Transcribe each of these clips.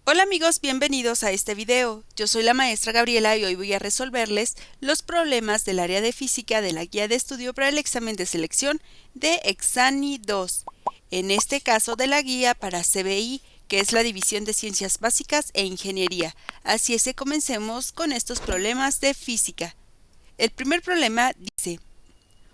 Hola amigos, bienvenidos a este video. Yo soy la maestra Gabriela y hoy voy a resolverles los problemas del área de física de la guía de estudio para el examen de selección de Exani 2. En este caso de la guía para CBI, que es la División de Ciencias Básicas e Ingeniería. Así es que comencemos con estos problemas de física. El primer problema dice: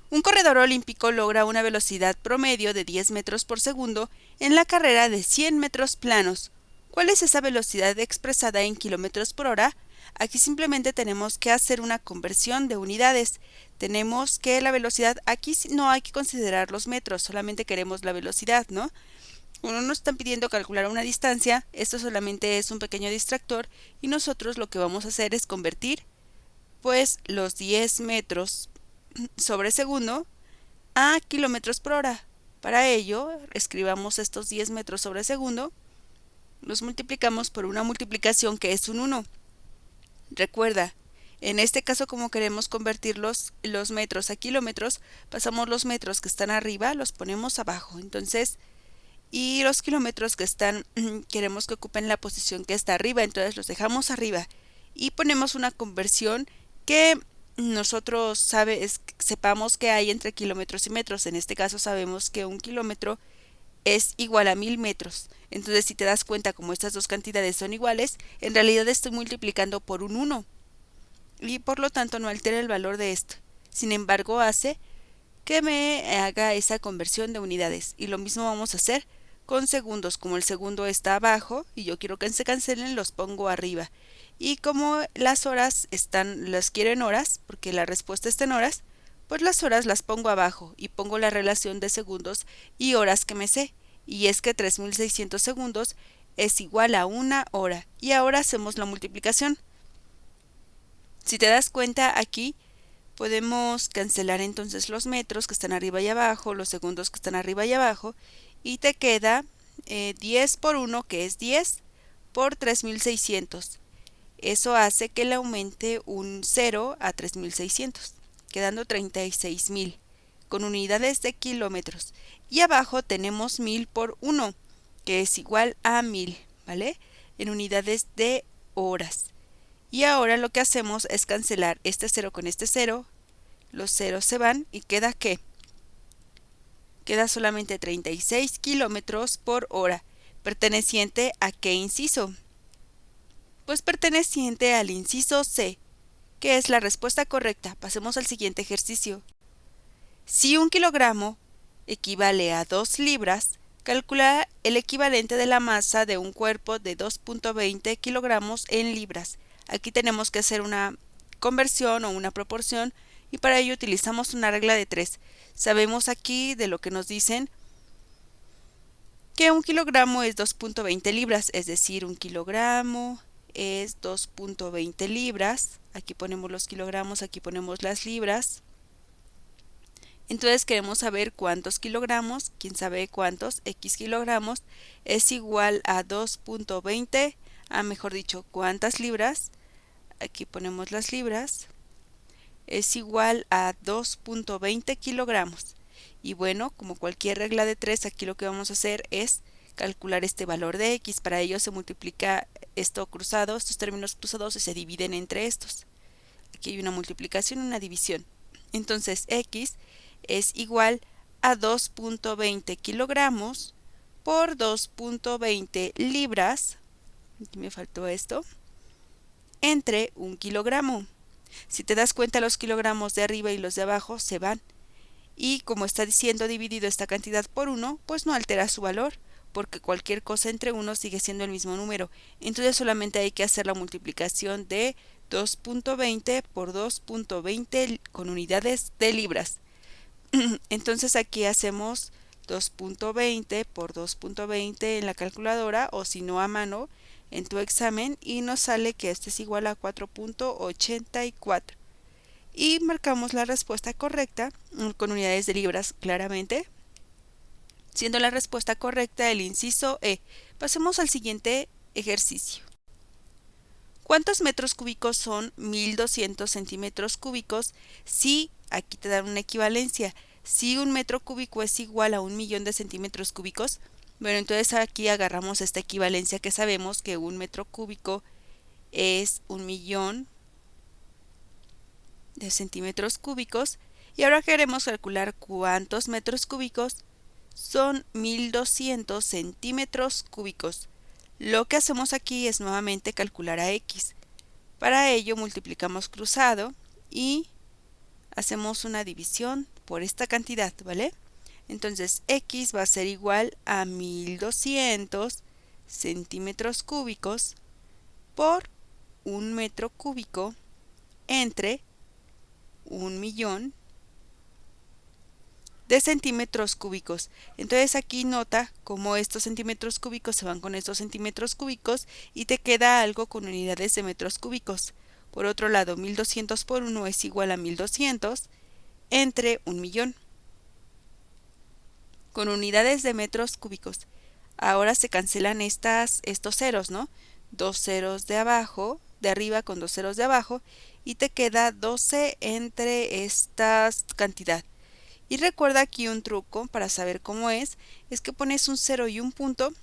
un corredor olímpico logra una velocidad promedio de 10 metros por segundo en la carrera de 100 metros planos. ¿Cuál es esa velocidad expresada en kilómetros por hora? Aquí simplemente tenemos que hacer una conversión de unidades. Tenemos que la velocidad, aquí no hay que considerar los metros, solamente queremos la velocidad, ¿no? Como nos están pidiendo calcular una distancia, esto solamente es un pequeño distractor y nosotros lo que vamos a hacer es convertir pues los 10 metros sobre segundo a kilómetros por hora. Para ello, escribamos estos 10 metros sobre segundo, los multiplicamos por una multiplicación que es un 1. Recuerda, en este caso, como queremos convertir los metros a kilómetros, pasamos los metros que están arriba, los ponemos abajo. Entonces, y los kilómetros que están, queremos que ocupen la posición que está arriba, entonces los dejamos arriba. Y ponemos una conversión que nosotros sepamos que hay entre kilómetros y metros. En este caso sabemos que un kilómetro es igual a 1000 metros. Entonces, si te das cuenta, como estas dos cantidades son iguales, en realidad estoy multiplicando por un 1 y por lo tanto no altera el valor de esto. Sin embargo, hace que me haga esa conversión de unidades. Y lo mismo vamos a hacer con segundos. Como el segundo está abajo y yo quiero que se cancelen, los pongo arriba. Y como las horas las quiero en horas, porque la respuesta está en horas, pues las horas las pongo abajo y pongo la relación de segundos y horas que me sé. Y es que 3600 segundos es igual a una hora. Y ahora hacemos la multiplicación. Si te das cuenta, aquí podemos cancelar entonces los metros que están arriba y abajo, los segundos que están arriba y abajo, y te queda 10 por 1, que es 10, por 3600. Eso hace que le aumente un 0 a 3600, quedando 36.000, con unidades de kilómetros. Y abajo tenemos 1000 por 1, que es igual a 1000, ¿vale? En unidades de horas. Y ahora lo que hacemos es cancelar este 0 con este 0, los ceros se van y queda ¿qué? Queda solamente 36 kilómetros por hora, perteneciente a ¿qué inciso? Pues perteneciente al inciso C, que es la respuesta correcta. Pasemos al siguiente ejercicio. Si un kilogramo equivale a 2 libras, calcula el equivalente de la masa de un cuerpo de 2.20 kilogramos en libras. Aquí tenemos que hacer una conversión o una proporción y para ello utilizamos una regla de 3. Sabemos aquí de lo que nos dicen que un kilogramo es 2.20 libras, es decir, un kilogramo es 2.20 libras. Aquí ponemos los kilogramos, aquí ponemos las libras. Entonces queremos saber cuántos kilogramos, quién sabe cuántos, x kilogramos, es igual a 2.20, mejor dicho, cuántas libras. Aquí ponemos las libras. Es igual a 2.20 kilogramos. Y bueno, como cualquier regla de 3, aquí lo que vamos a hacer es calcular este valor de x. Para ello se multiplica esto cruzado, estos términos cruzados, y se dividen entre estos. Aquí hay una multiplicación y una división. Entonces x es igual a 2.20 kilogramos por 2.20 libras, aquí me faltó esto, entre un kilogramo. Si te das cuenta, los kilogramos de arriba y los de abajo se van. Y como está diciendo dividido esta cantidad por 1, pues no altera su valor, porque cualquier cosa entre 1 sigue siendo el mismo número. Entonces solamente hay que hacer la multiplicación de 2.20 por 2.20 con unidades de libras. Entonces aquí hacemos 2.20 por 2.20 en la calculadora, o si no a mano en tu examen, y nos sale que esto es igual a 4.84. Y marcamos la respuesta correcta con unidades de libras claramente, siendo la respuesta correcta el inciso E. Pasemos al siguiente ejercicio. ¿Cuántos metros cúbicos son 1200 centímetros cúbicos si, aquí te dan una equivalencia, si un metro cúbico es igual a 1.000.000 de centímetros cúbicos? Bueno, entonces aquí agarramos esta equivalencia que sabemos que un metro cúbico es 1.000.000 de centímetros cúbicos. Y ahora queremos calcular cuántos metros cúbicos son 1.200 centímetros cúbicos. Lo que hacemos aquí es nuevamente calcular a x. Para ello multiplicamos cruzado y hacemos una división por esta cantidad, ¿vale? Entonces x va a ser igual a 1.200 centímetros cúbicos por un metro cúbico entre 1.000.000 de centímetros cúbicos. Entonces aquí nota cómo estos centímetros cúbicos se van con estos centímetros cúbicos y te queda algo con unidades de metros cúbicos. Por otro lado, 1.200 por 1 es igual a 1.200 entre 1.000.000 con unidades de metros cúbicos. Ahora se cancelan estos ceros, ¿no? Dos ceros de abajo, de arriba con dos ceros de abajo, y te queda 12 entre esta cantidad. Y recuerda aquí un truco para saber cómo es que pones un cero y un punto,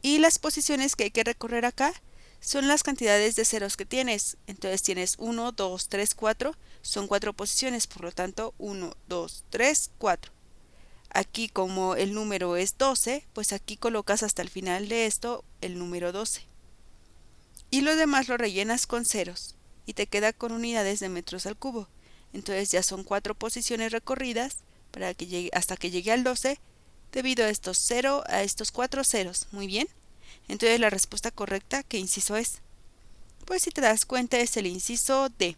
y las posiciones que hay que recorrer acá son las cantidades de ceros que tienes. Entonces tienes 1, 2, 3, 4, son 4 posiciones, por lo tanto 1, 2, 3, 4. Aquí como el número es 12, pues aquí colocas hasta el final de esto el número 12. Y lo demás lo rellenas con ceros y te queda con unidades de metros al cubo. Entonces ya son 4 posiciones recorridas para que llegue, hasta que llegue al 12 debido a estos 4 ceros. Muy bien. Entonces la respuesta correcta, ¿qué inciso es? Pues si te das cuenta es el inciso D.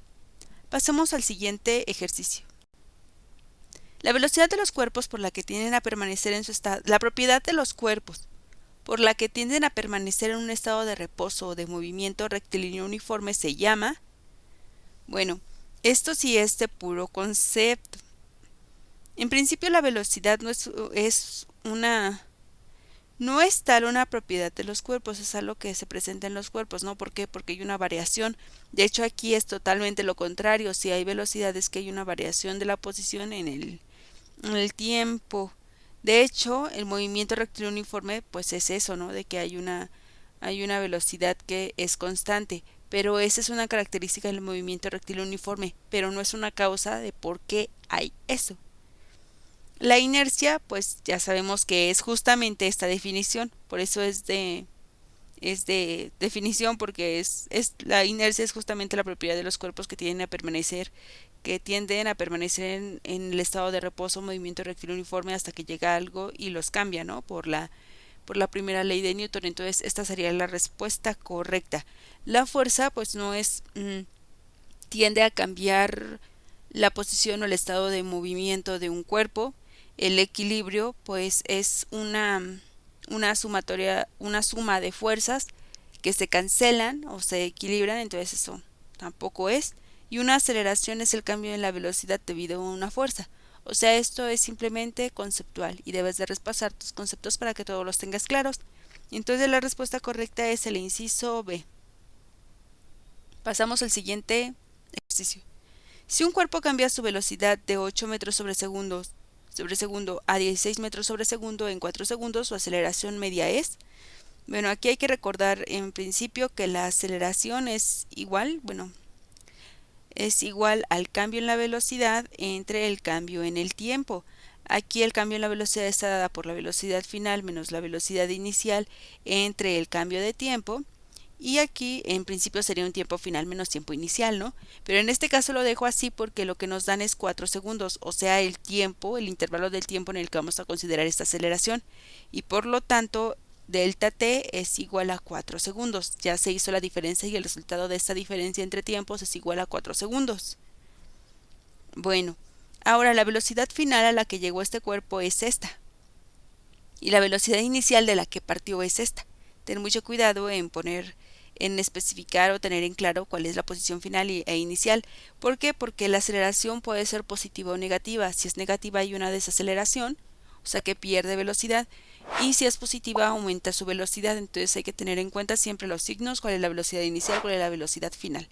Pasamos al siguiente ejercicio. La velocidad de los cuerpos por la que tienden a permanecer en su estado, la propiedad de los cuerpos por la que tienden a permanecer en un estado de reposo o de movimiento rectilíneo uniforme se llama, bueno, esto sí es de puro concepto. En principio la velocidad no es tal una propiedad de los cuerpos, es algo que se presenta en los cuerpos, ¿no? ¿Por qué? Porque hay una variación. De hecho aquí es totalmente lo contrario, si hay velocidad es que hay una variación de la posición en el tiempo. De hecho, el movimiento rectilíneo uniforme, pues es eso, ¿no? De que hay una velocidad que es constante. Pero esa es una característica del movimiento rectilíneo uniforme, pero no es una causa de por qué hay eso. La inercia, pues ya sabemos que es justamente esta definición, por eso es de definición, porque la inercia es justamente la propiedad de los cuerpos que tienden a permanecer en el estado de reposo, movimiento rectilíneo uniforme hasta que llega algo y los cambia, ¿no? Por la primera ley de Newton. Entonces esta sería la respuesta correcta. La fuerza pues no es tiende a cambiar la posición o el estado de movimiento de un cuerpo. El equilibrio pues es una suma de fuerzas que se cancelan o se equilibran, entonces eso tampoco es. Y una aceleración es el cambio en la velocidad debido a una fuerza. O sea, esto es simplemente conceptual y debes de repasar tus conceptos para que todos los tengas claros. Entonces la respuesta correcta es el inciso B. Pasamos al siguiente ejercicio. Si un cuerpo cambia su velocidad de 8 metros sobre segundo a 16 metros sobre segundo en 4 segundos, su aceleración media es. Bueno, aquí hay que recordar en principio que la aceleración es igual al cambio en la velocidad entre el cambio en el tiempo. Aquí el cambio en la velocidad está dada por la velocidad final menos la velocidad inicial entre el cambio de tiempo. Y aquí en principio sería un tiempo final menos tiempo inicial, ¿no? Pero en este caso lo dejo así porque lo que nos dan es 4 segundos, o sea, el intervalo del tiempo en el que vamos a considerar esta aceleración. Y por lo tanto, delta t es igual a 4 segundos. Ya se hizo la diferencia y el resultado de esta diferencia entre tiempos es igual a 4 segundos. Bueno, ahora la velocidad final a la que llegó este cuerpo es esta. Y la velocidad inicial de la que partió es esta. Ten mucho cuidado en especificar o tener en claro cuál es la posición final e inicial. ¿Por qué? Porque la aceleración puede ser positiva o negativa. Si es negativa hay una desaceleración, o sea que pierde velocidad, y si es positiva aumenta su velocidad. Entonces hay que tener en cuenta siempre los signos, cuál es la velocidad inicial, cuál es la velocidad final.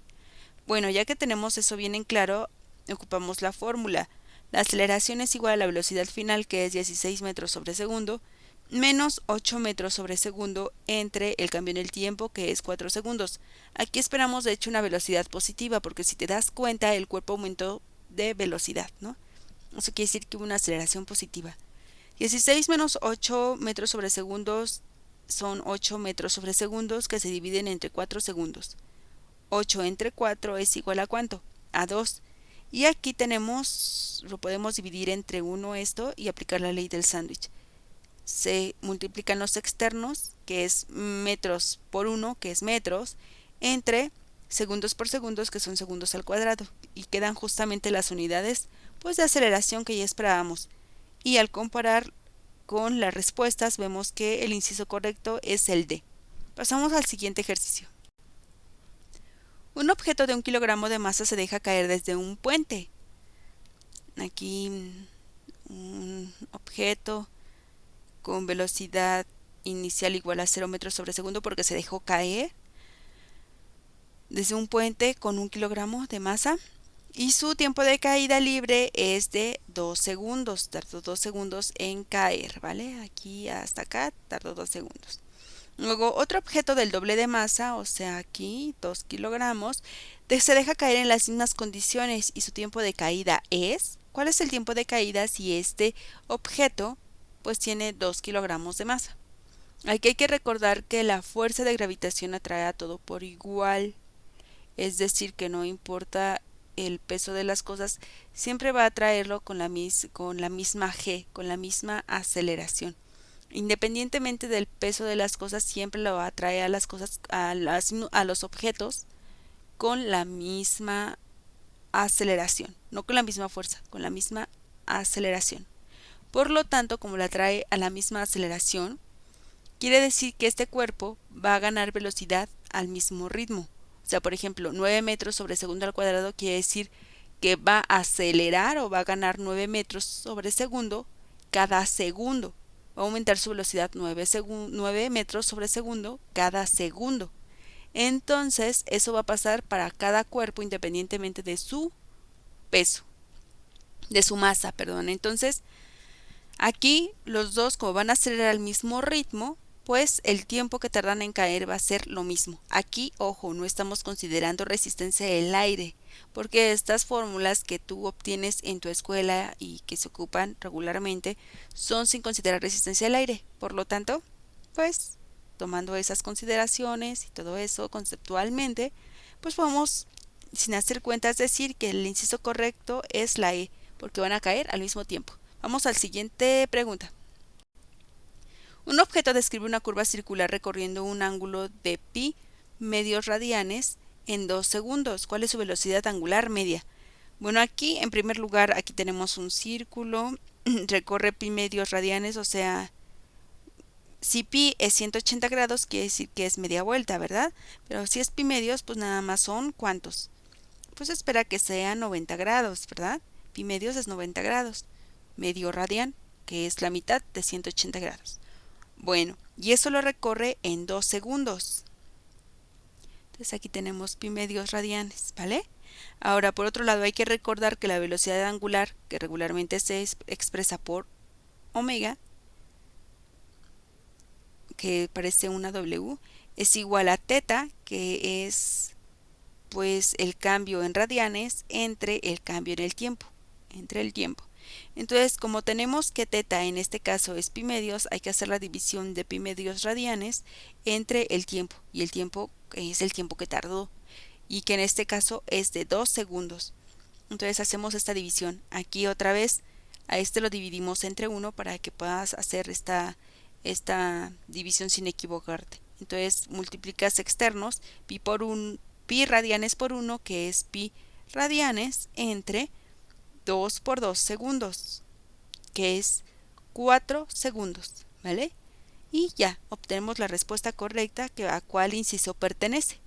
Bueno, ya que tenemos eso bien en claro, ocupamos la fórmula. La aceleración es igual a la velocidad final, que es 16 metros sobre segundo, menos 8 metros sobre segundo entre el cambio en el tiempo, que es 4 segundos. Aquí esperamos de hecho una velocidad positiva, porque si te das cuenta el cuerpo aumentó de velocidad, ¿no? Eso quiere decir que hubo una aceleración positiva. 16 menos 8 metros sobre segundos son 8 metros sobre segundos que se dividen entre 4 segundos. 8 entre 4 es igual a ¿cuánto? A 2. Y aquí tenemos, lo podemos dividir entre 1 esto y aplicar la ley del sándwich. Se multiplican los externos, que es metros por 1, que es metros, entre segundos por segundos, que son segundos al cuadrado, y quedan justamente las unidades pues de aceleración que ya esperábamos. Y al comparar con las respuestas vemos que el inciso correcto es el D. Pasamos al siguiente ejercicio. Un objeto de 1 kilogramo de masa se deja caer desde un puente. Aquí un objeto con velocidad inicial igual a 0 metros sobre segundo porque se dejó caer desde un puente con 1 kilogramo de masa, y su tiempo de caída libre es de 2 segundos, tardó 2 segundos en caer, ¿vale? Aquí hasta acá tardó 2 segundos. Luego otro objeto del doble de masa, o sea aquí 2 kilogramos, se deja caer en las mismas condiciones y su tiempo de caída es, ¿cuál es el tiempo de caída si este objeto pues tiene 2 kilogramos de masa? Aquí hay que recordar que la fuerza de gravitación atrae a todo por igual, es decir que no importa el peso de las cosas, siempre va a atraerlo con la misma G, con la misma aceleración. Independientemente del peso de las cosas, siempre lo atrae a las cosas, a los objetos con la misma aceleración, no con la misma fuerza, con la misma aceleración. Por lo tanto, como la atrae a la misma aceleración, quiere decir que este cuerpo va a ganar velocidad al mismo ritmo. O sea, por ejemplo, 9 metros sobre segundo al cuadrado quiere decir que va a acelerar o va a ganar 9 metros sobre segundo cada segundo. Va a aumentar su velocidad 9 metros sobre segundo cada segundo. Entonces, eso va a pasar para cada cuerpo independientemente de su peso, de su masa, perdón. Entonces, aquí los dos, como van a acelerar al mismo ritmo, pues el tiempo que tardan en caer va a ser lo mismo. Aquí, ojo, no estamos considerando resistencia del aire, porque estas fórmulas que tú obtienes en tu escuela y que se ocupan regularmente son sin considerar resistencia del aire. Por lo tanto, pues tomando esas consideraciones y todo eso conceptualmente, pues podemos, sin hacer cuentas, decir que el inciso correcto es la E, porque van a caer al mismo tiempo. Vamos al siguiente pregunta. Un objeto describe una curva circular recorriendo un ángulo de pi medios radianes en 2 segundos. ¿Cuál es su velocidad angular media? Bueno, aquí en primer lugar, aquí tenemos un círculo, recorre pi medios radianes, o sea, si pi es 180 grados, quiere decir que es media vuelta, ¿verdad? Pero si es pi medios, pues nada más son ¿cuántos? Pues espera que sea 90 grados, ¿verdad? Pi medios es 90 grados. Medio radian, que es la mitad de 180 grados. Bueno, y eso lo recorre en 2 segundos. Entonces aquí tenemos pi medios radianes, ¿vale? Ahora, por otro lado, hay que recordar que la velocidad angular, que regularmente se expresa por omega, que parece una W, es igual a teta, que es pues el cambio en radianes entre el cambio en el tiempo, entre el tiempo. Entonces, como tenemos que teta en este caso es pi medios, hay que hacer la división de pi medios radianes entre el tiempo, y el tiempo es el tiempo que tardó, y que en este caso es de 2 segundos. Entonces hacemos esta división. Aquí otra vez, a este lo dividimos entre 1 para que puedas hacer esta división sin equivocarte. Entonces multiplicas externos, pi radianes por 1, que es pi radianes, entre 2 por 2 segundos, que es 4 segundos, ¿vale? Y ya, obtenemos la respuesta correcta, que a cuál inciso pertenece.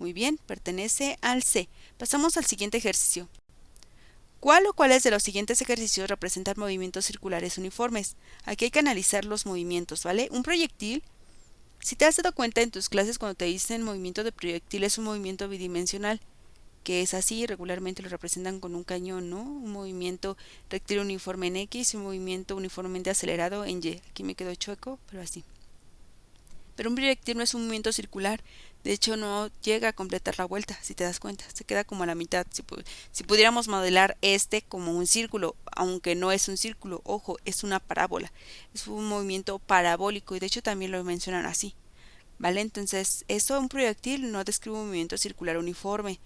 Muy bien, pertenece al C. Pasamos al siguiente ejercicio. ¿Cuál o cuáles de los siguientes ejercicios representan movimientos circulares uniformes? Aquí hay que analizar los movimientos, ¿vale? Un proyectil, si te has dado cuenta en tus clases cuando te dicen movimiento de proyectil, es un movimiento bidimensional, que es así, regularmente lo representan con un cañón, ¿no? Un movimiento rectilíneo uniforme en X y un movimiento uniformemente acelerado en Y. Aquí me quedó chueco, pero así. Pero un proyectil no es un movimiento circular, de hecho no llega a completar la vuelta, si te das cuenta, se queda como a la mitad. Si pudiéramos modelar este como un círculo, aunque no es un círculo, ojo, es una parábola, es un movimiento parabólico y de hecho también lo mencionan así, ¿vale? Entonces, eso un proyectil no describe un movimiento circular uniforme.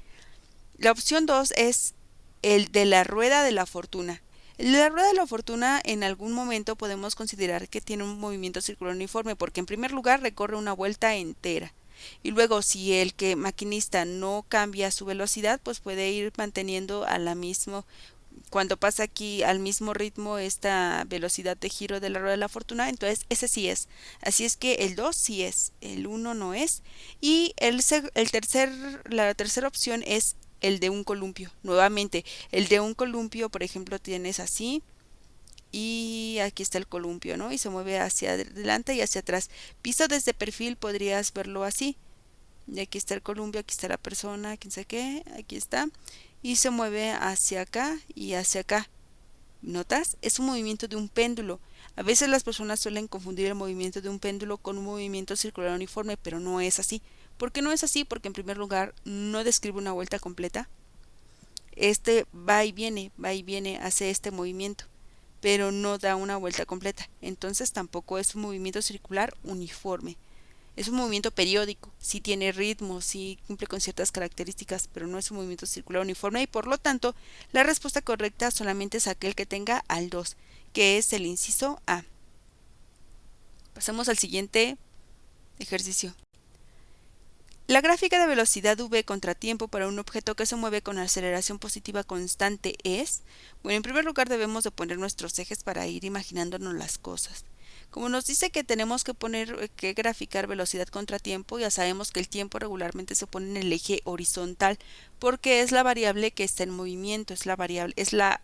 La opción 2 es el de la rueda de la fortuna. El de la rueda de la fortuna en algún momento podemos considerar que tiene un movimiento circular uniforme porque en primer lugar recorre una vuelta entera y luego si el que maquinista no cambia su velocidad pues puede ir manteniendo a la misma cuando pasa aquí al mismo ritmo esta velocidad de giro de la rueda de la fortuna, entonces ese sí es. Así es que el 2 sí es, el 1 no es. Y la tercera opción es el de un columpio. Nuevamente, el de un columpio, por ejemplo, tienes así y aquí está el columpio, ¿no? Y se mueve hacia adelante y hacia atrás. Visto desde perfil podrías verlo así. Y aquí está el columpio, aquí está la persona, quién sabe qué, aquí está. Y se mueve hacia acá y hacia acá. ¿Notas? Es un movimiento de un péndulo. A veces las personas suelen confundir el movimiento de un péndulo con un movimiento circular uniforme, pero no es así. ¿Por qué no es así? Porque en primer lugar no describe una vuelta completa. Este va y viene, hace este movimiento, pero no da una vuelta completa. Entonces tampoco es un movimiento circular uniforme. Es un movimiento periódico, sí tiene ritmo, sí cumple con ciertas características, pero no es un movimiento circular uniforme y por lo tanto la respuesta correcta solamente es aquel que tenga al 2, que es el inciso A. Pasamos al siguiente ejercicio. La gráfica de velocidad v contra tiempo para un objeto que se mueve con aceleración positiva constante es... Bueno, en primer lugar debemos de poner nuestros ejes para ir imaginándonos las cosas. Como nos dice que tenemos que graficar velocidad contra tiempo, ya sabemos que el tiempo regularmente se pone en el eje horizontal porque es la variable que está en movimiento, es la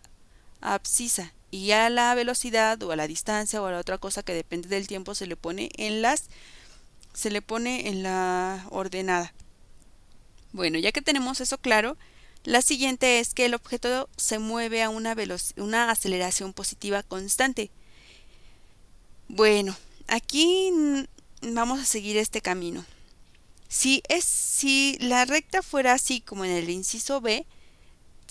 abscisa. Y a la velocidad o a la distancia o a la otra cosa que depende del tiempo se le pone en la ordenada. Bueno, ya que tenemos eso claro, la siguiente es que el objeto se mueve a una aceleración positiva constante. Bueno, aquí vamos a seguir este camino. Si la recta fuera así como en el inciso B,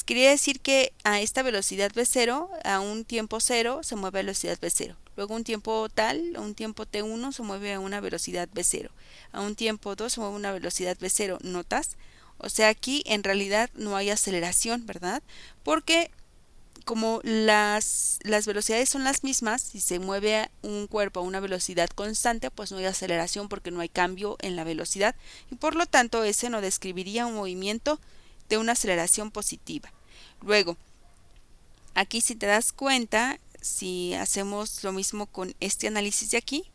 quería decir que a esta velocidad v0, a un tiempo 0, se mueve a velocidad v0. Luego un tiempo tal, a un tiempo t1 se mueve a una velocidad v0. A un tiempo 2 se mueve a una velocidad v0. ¿Notas? O sea, aquí en realidad no hay aceleración, ¿verdad? Porque como las velocidades son las mismas, si se mueve un cuerpo a una velocidad constante, pues no hay aceleración porque no hay cambio en la velocidad y por lo tanto ese no describiría un movimiento de una aceleración positiva. Luego, aquí si te das cuenta, si hacemos lo mismo con este análisis de aquí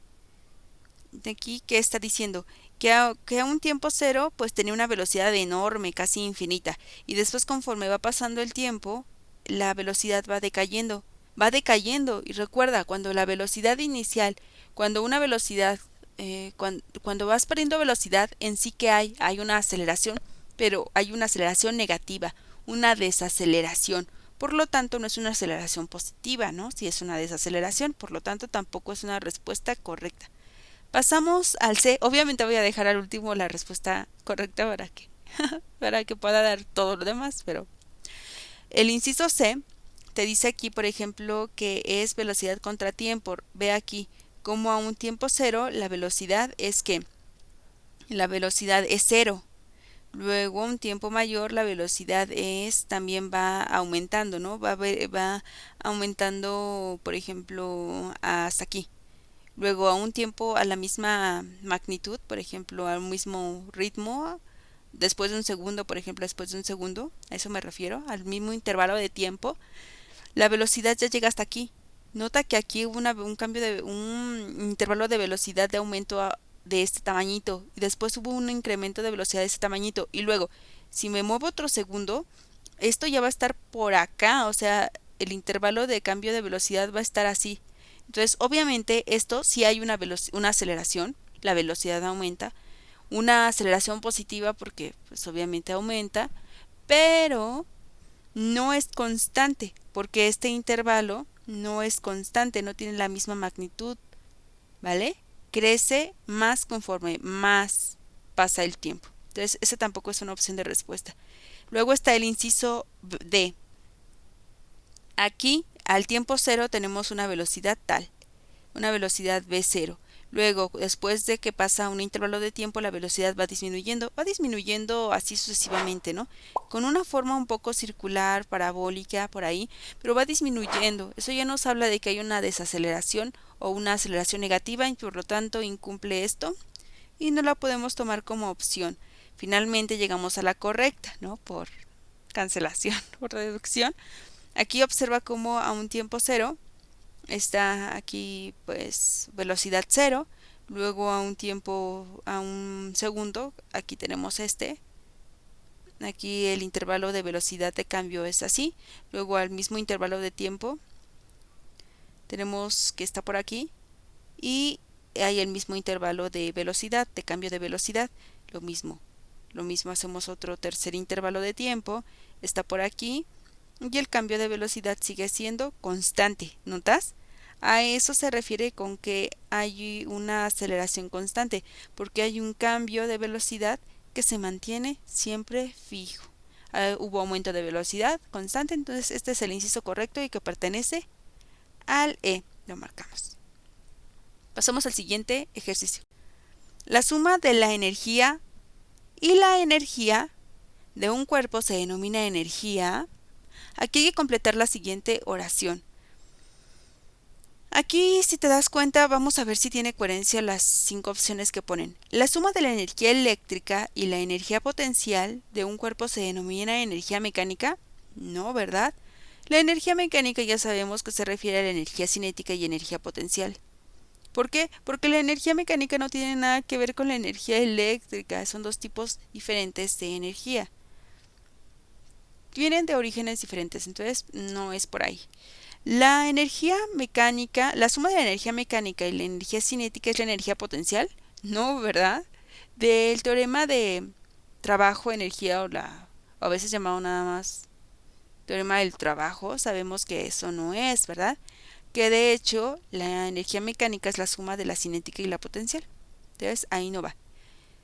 que está diciendo que a un tiempo cero pues tenía una velocidad enorme, casi infinita, y después conforme va pasando el tiempo, la velocidad va decayendo, y recuerda, cuando la velocidad inicial, cuando una velocidad, cuando vas perdiendo velocidad, en sí que hay una aceleración, pero hay una aceleración negativa, una desaceleración. Por lo tanto, no es una aceleración positiva, ¿no? Si es una desaceleración, por lo tanto, tampoco es una respuesta correcta. Pasamos al C. Obviamente voy a dejar al último la respuesta correcta para que pueda dar todo lo demás, pero el inciso C te dice aquí, por ejemplo, que es velocidad contra tiempo. Ve aquí como a un tiempo cero la velocidad es cero. Luego a un tiempo mayor la velocidad también va aumentando, ¿no? Va aumentando, por ejemplo, hasta aquí. Luego a un tiempo a la misma magnitud, por ejemplo, al mismo ritmo, después de un segundo, por ejemplo, a eso me refiero, al mismo intervalo de tiempo, la velocidad ya llega hasta aquí. Nota que aquí hubo un cambio de un intervalo de velocidad de aumento de este tamañito y después hubo un incremento de velocidad de este tamañito y luego si me muevo otro segundo, esto ya va a estar por acá, o sea, el intervalo de cambio de velocidad va a estar así. Entonces, obviamente, esto sí hay una aceleración, la velocidad aumenta, una aceleración positiva porque pues obviamente aumenta, pero no es constante, porque este intervalo no es constante, no tiene la misma magnitud, ¿vale? Crece más conforme más pasa el tiempo. Entonces, esa tampoco es una opción de respuesta. Luego está el inciso D. Aquí, al tiempo cero, tenemos una velocidad tal, una velocidad v0. Luego, después de que pasa un intervalo de tiempo, la velocidad va disminuyendo así sucesivamente, ¿no? Con una forma un poco circular, parabólica, por ahí, pero va disminuyendo. Eso ya nos habla de que hay una desaceleración o una aceleración negativa y por lo tanto incumple esto y no la podemos tomar como opción. Finalmente llegamos a la correcta, ¿no? Por cancelación, por reducción. Aquí observa cómo a un tiempo cero está aquí pues velocidad cero, luego a un segundo, aquí tenemos aquí el intervalo de velocidad de cambio es así, luego al mismo intervalo de tiempo tenemos que está por aquí y hay el mismo intervalo de velocidad, de cambio de velocidad, lo mismo hacemos otro tercer intervalo de tiempo, está por aquí y el cambio de velocidad sigue siendo constante, ¿notas? A eso se refiere con que hay una aceleración constante, porque hay un cambio de velocidad que se mantiene siempre fijo. Hubo aumento de velocidad constante, entonces este es el inciso correcto y que pertenece al E. Lo marcamos. Pasamos al siguiente ejercicio. La suma de la energía y la energía de un cuerpo se denomina energía. Aquí hay que completar la siguiente oración. Aquí, si te das cuenta, vamos a ver si tiene coherencia las 5 opciones que ponen. La suma de la energía eléctrica y la energía potencial de un cuerpo se denomina energía mecánica. No, ¿verdad? La energía mecánica ya sabemos que se refiere a la energía cinética y energía potencial. ¿Por qué? Porque la energía mecánica no tiene nada que ver con la energía eléctrica. Son dos tipos diferentes de energía. Vienen de orígenes diferentes, entonces no es por ahí. La energía mecánica, la suma de la energía mecánica y la energía cinética es la energía potencial, ¿no? ¿Verdad? Del teorema de trabajo, energía o a veces llamado nada más teorema del trabajo, sabemos que eso no es, ¿verdad? Que de hecho la energía mecánica es la suma de la cinética y la potencial. Entonces ahí no va.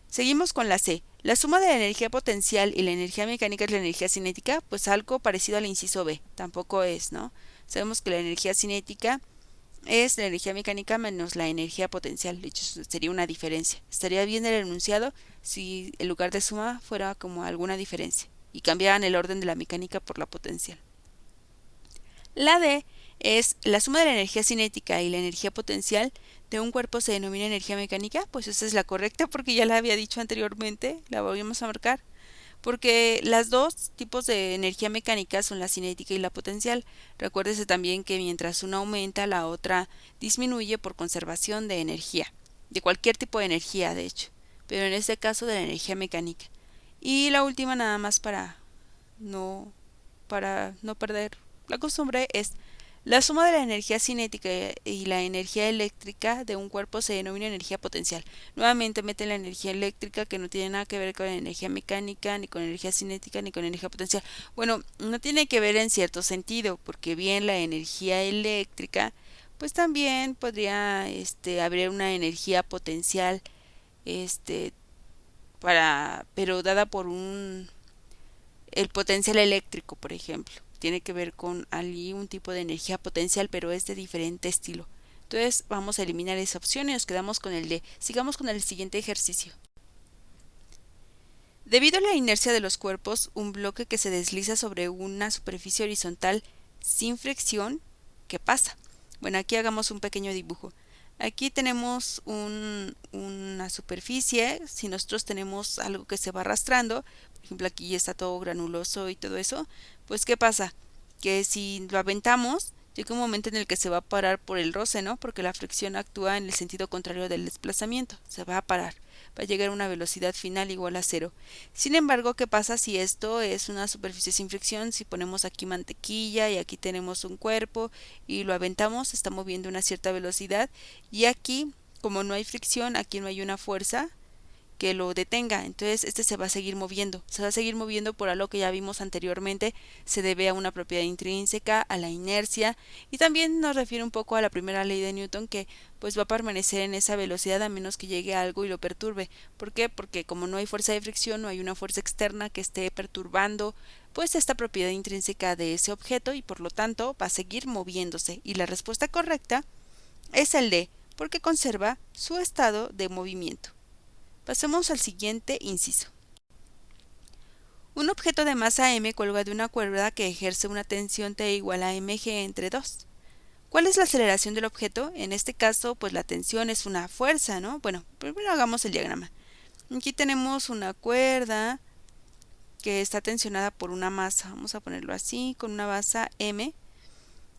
Seguimos con la C. La suma de la energía potencial y la energía mecánica es la energía cinética, pues algo parecido al inciso B, tampoco es, ¿no? Sabemos que la energía cinética es la energía mecánica menos la energía potencial, de hecho sería una diferencia. Estaría bien el enunciado si en lugar de suma fuera como alguna diferencia y cambiaran el orden de la mecánica por la potencial. La D es la suma de la energía cinética y la energía potencial de un cuerpo se denomina energía mecánica, pues esa es la correcta porque ya la había dicho anteriormente, la volvemos a marcar, porque las dos tipos de energía mecánica son la cinética y la potencial. Recuérdese también que mientras una aumenta, la otra disminuye por conservación de energía, de cualquier tipo de energía de hecho, pero en este caso de la energía mecánica. Y la última nada más para no perder la costumbre es la suma de la energía cinética y la energía eléctrica de un cuerpo se denomina energía potencial. Nuevamente meten la energía eléctrica que no tiene nada que ver con la energía mecánica, ni con energía cinética, ni con energía potencial. Bueno, no tiene que ver en cierto sentido, porque bien la energía eléctrica, pues también podría haber una energía potencial, pero dada por el potencial eléctrico, por ejemplo. Tiene que ver con un tipo de energía potencial, pero es de diferente estilo. Entonces vamos a eliminar esa opción y nos quedamos con el D. Sigamos con el siguiente ejercicio. Debido a la inercia de los cuerpos, un bloque que se desliza sobre una superficie horizontal sin fricción, ¿qué pasa? Bueno, aquí hagamos un pequeño dibujo. Aquí tenemos una superficie, si nosotros tenemos algo que se va arrastrando, por ejemplo aquí está todo granuloso y todo eso, pues ¿qué pasa? Que si lo aventamos, llega un momento en el que se va a parar por el roce, ¿no? Porque la fricción actúa en el sentido contrario del desplazamiento, se va a parar, va a llegar a una velocidad final igual a 0. Sin embargo, ¿qué pasa si esto es una superficie sin fricción? Si ponemos aquí mantequilla y aquí tenemos un cuerpo y lo aventamos, está moviendo a una cierta velocidad y aquí, como no hay fricción, aquí no hay una fuerza que lo detenga. Entonces este se va a seguir moviendo, por algo que ya vimos anteriormente, se debe a una propiedad intrínseca, a la inercia, y también nos refiere un poco a la primera ley de Newton, que pues va a permanecer en esa velocidad a menos que llegue algo y lo perturbe. ¿Por qué? Porque como no hay fuerza de fricción, no hay una fuerza externa que esté perturbando pues esta propiedad intrínseca de ese objeto, y por lo tanto va a seguir moviéndose. Y la respuesta correcta es el D, porque conserva su estado de movimiento. Pasemos al siguiente inciso. Un objeto de masa m cuelga de una cuerda que ejerce una tensión T igual a mg entre 2. ¿Cuál es la aceleración del objeto? En este caso, pues la tensión es una fuerza, ¿no? Bueno, primero hagamos el diagrama. Aquí tenemos una cuerda que está tensionada por una masa, vamos a ponerlo así, con una masa m,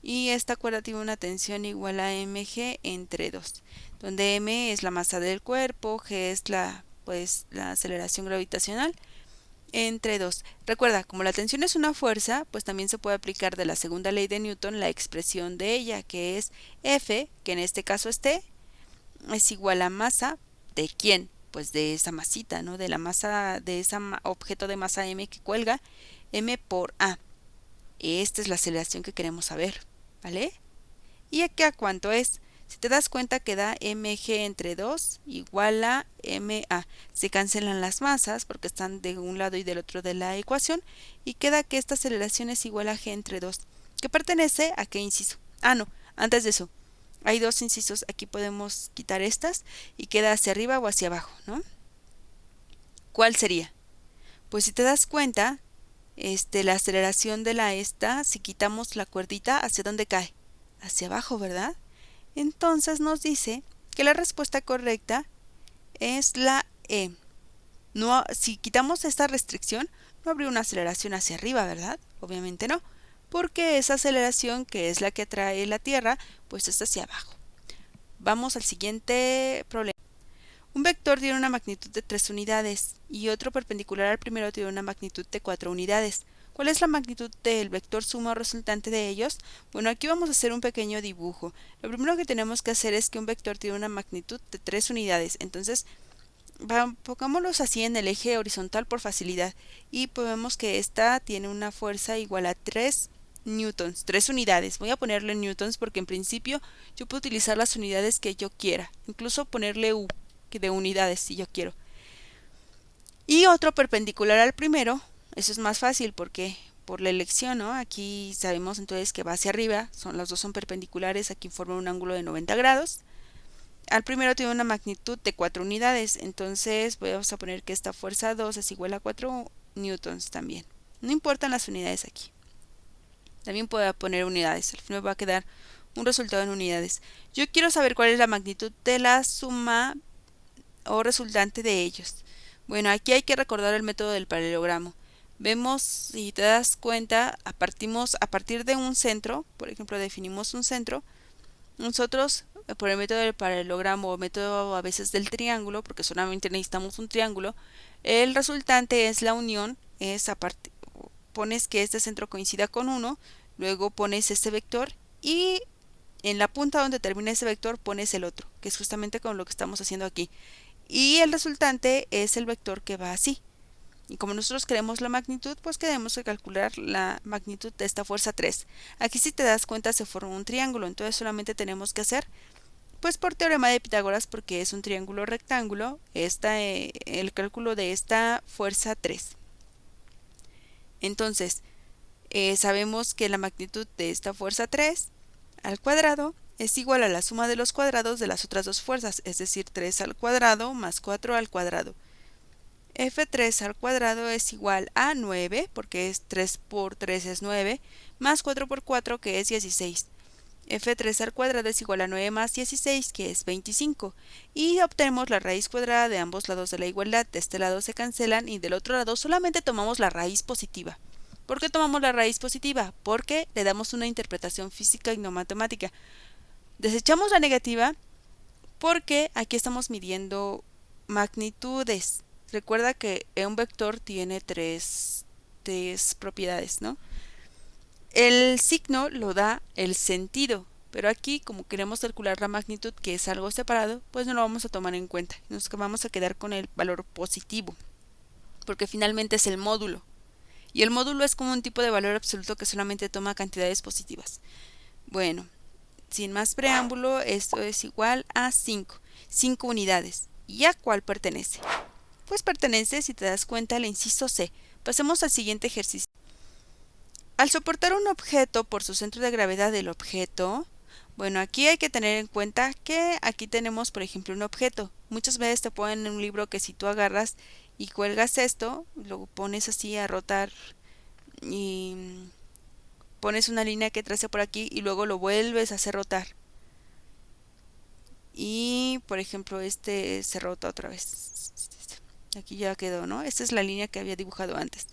y esta cuerda tiene una tensión igual a mg entre 2, donde m es la masa del cuerpo, g es la aceleración gravitacional, entre 2. Recuerda, como la tensión es una fuerza, pues también se puede aplicar de la segunda ley de Newton la expresión de ella, que es F, que en este caso es T, es igual a masa de ¿quién? Pues de esa masita, ¿no? De la masa de ese objeto de masa m que cuelga, m por a. Esta es la aceleración que queremos saber, ¿vale? ¿Y aquí a cuánto es? Si te das cuenta que da mg entre 2 igual a ma. Se cancelan las masas porque están de un lado y del otro de la ecuación, y queda que esta aceleración es igual a g entre 2, que pertenece a ¿qué inciso? Ah, no, antes de eso, hay dos incisos, aquí podemos quitar estas y queda hacia arriba o hacia abajo, ¿no? ¿Cuál sería? Pues si te das cuenta, la aceleración de la esta, si quitamos la cuerdita, ¿hacia dónde cae? Hacia abajo, ¿verdad? Entonces nos dice que la respuesta correcta es la E. No, si quitamos esta restricción, no habría una aceleración hacia arriba, ¿verdad? Obviamente no, porque esa aceleración, que es la que atrae la Tierra, pues está hacia abajo. Vamos al siguiente problema. Un vector tiene una magnitud de 3 unidades y otro perpendicular al primero tiene una magnitud de 4 unidades. ¿Cuál es la magnitud del vector suma o resultante de ellos? Bueno, aquí vamos a hacer un pequeño dibujo. Lo primero que tenemos que hacer es que un vector tiene una magnitud de 3 unidades. Entonces, pongámoslos así en el eje horizontal por facilidad. Y podemos que esta tiene una fuerza igual a 3 newtons, 3 unidades. Voy a ponerle newtons porque en principio yo puedo utilizar las unidades que yo quiera. Incluso ponerle U de unidades si yo quiero. Y otro perpendicular al primero. Eso es más fácil porque por la elección, ¿no? Aquí sabemos entonces que va hacia arriba, los dos son perpendiculares, aquí forman un ángulo de 90 grados. Al primero tiene una magnitud de 4 unidades, entonces vamos a poner que esta fuerza 2 es igual a 4 newtons también. No importan las unidades aquí. También puedo poner unidades, al final va a quedar un resultado en unidades. Yo quiero saber cuál es la magnitud de la suma o resultante de ellos. Bueno, aquí hay que recordar el método del paralelogramo. Vemos, si te das cuenta, a partir de un centro, por ejemplo, definimos un centro. Nosotros, por el método del paralelogramo o método a veces del triángulo, porque solamente necesitamos un triángulo, el resultante es la unión, pones que este centro coincida con 1, luego pones este vector y en la punta donde termina ese vector pones el otro, que es justamente con lo que estamos haciendo aquí. Y el resultante es el vector que va así. Y como nosotros queremos la magnitud, pues queremos calcular la magnitud de esta fuerza 3. Aquí si te das cuenta se forma un triángulo, entonces solamente tenemos que hacer, pues por teorema de Pitágoras, porque es un triángulo rectángulo, el cálculo de esta fuerza 3. Entonces, sabemos que la magnitud de esta fuerza 3 al cuadrado es igual a la suma de los cuadrados de las otras dos fuerzas, es decir, 3 al cuadrado más 4 al cuadrado. F3 al cuadrado es igual a 9, porque es 3 por 3 es 9, más 4 por 4, que es 16. F3 al cuadrado es igual a 9 más 16, que es 25. Y obtenemos la raíz cuadrada de ambos lados de la igualdad. De este lado se cancelan y del otro lado solamente tomamos la raíz positiva. ¿Por qué tomamos la raíz positiva? Porque le damos una interpretación física y no matemática. Desechamos la negativa porque aquí estamos midiendo magnitudes. Recuerda que un vector tiene tres propiedades, ¿no? El signo lo da el sentido. Pero aquí, como queremos calcular la magnitud, que es algo separado, pues no lo vamos a tomar en cuenta. Nos vamos a quedar con el valor positivo, porque finalmente es el módulo. Y el módulo es como un tipo de valor absoluto que solamente toma cantidades positivas. Bueno, sin más preámbulo, esto es igual a 5 unidades. ¿Y a cuál pertenece? Pues pertenece, si te das cuenta, al inciso C. Pasemos al siguiente ejercicio. Al soportar un objeto por su centro de gravedad del objeto, bueno, aquí hay que tener en cuenta que aquí tenemos, por ejemplo, un objeto. Muchas veces te ponen en un libro que si tú agarras y cuelgas esto, lo pones así a rotar y pones una línea que trace por aquí y luego lo vuelves a hacer rotar. Y, por ejemplo, este se rota otra vez. Aquí ya quedó, ¿no? Esta es la línea que había dibujado antes.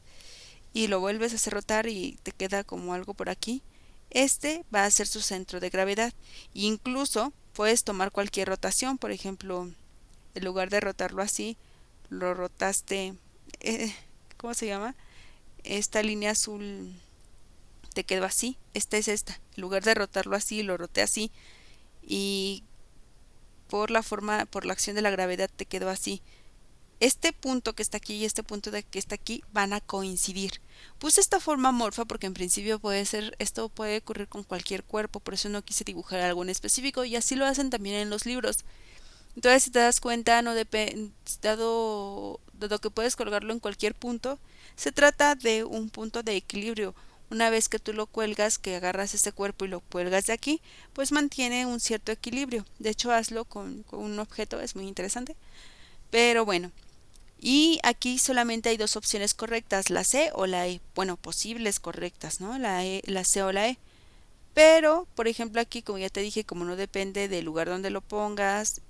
Y lo vuelves a hacer rotar y te queda como algo por aquí. Este va a ser su centro de gravedad. Incluso puedes tomar cualquier rotación, por ejemplo, en lugar de rotarlo así, lo rotaste, ¿cómo se llama? Esta línea azul te quedó así, esta es esta. En lugar de rotarlo así, lo roté así y por la acción de la gravedad te quedó así. Este punto que está aquí y este punto que está aquí van a coincidir. Puse esta forma amorfa porque en principio esto puede ocurrir con cualquier cuerpo, por eso no quise dibujar algo en específico y así lo hacen también en los libros. Entonces, si te das cuenta, dado que puedes colgarlo en cualquier punto, se trata de un punto de equilibrio. Una vez que tú lo cuelgas, que agarras este cuerpo y lo cuelgas de aquí, pues mantiene un cierto equilibrio. De hecho, hazlo con un objeto, es muy interesante. Pero bueno, y aquí solamente hay dos opciones correctas, la C o la E. Bueno, posibles correctas, ¿no? La C o la E. Pero, por ejemplo, aquí, como ya te dije, como no depende del lugar donde lo pongas,